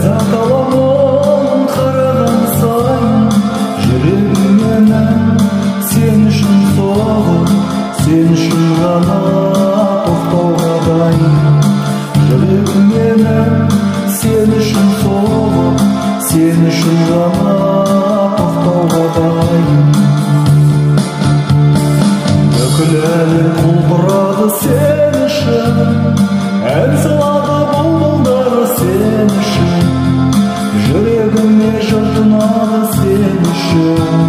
ләззат аламын қараған сайын, жүрегім менің сен үшін соғып, сен үшін ғана тоқтауға дайын. Жүрегім менің сен үшін соғып, сен үшін ғана тоқтауға дайын. Бүкіл әлем құлпырады сен үшін, ән салады бұлбұлдары сен үшін. Жүрегіме жыр тұнады сен үшін,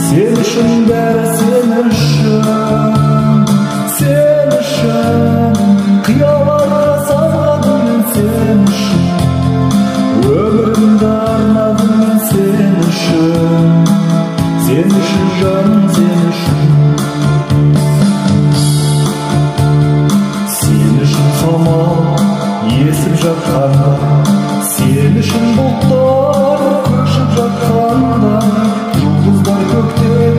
сен үшін бәрі сен үшін, сен үшін. Қияларға салғадым мен сен үшін, өмірімді арнадым мен сен үшін, сен үшін жаным сен үшін. Сен үшін самал есіп жатқанда, сен үшін бұлттар көшіп жатқанда, жұлдыздар көктен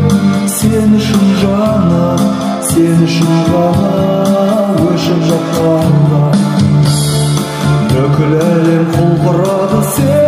сен үшін жаным, сен үшін ғана өшіп жатқанда. Бүкіл әлем құлпырады сен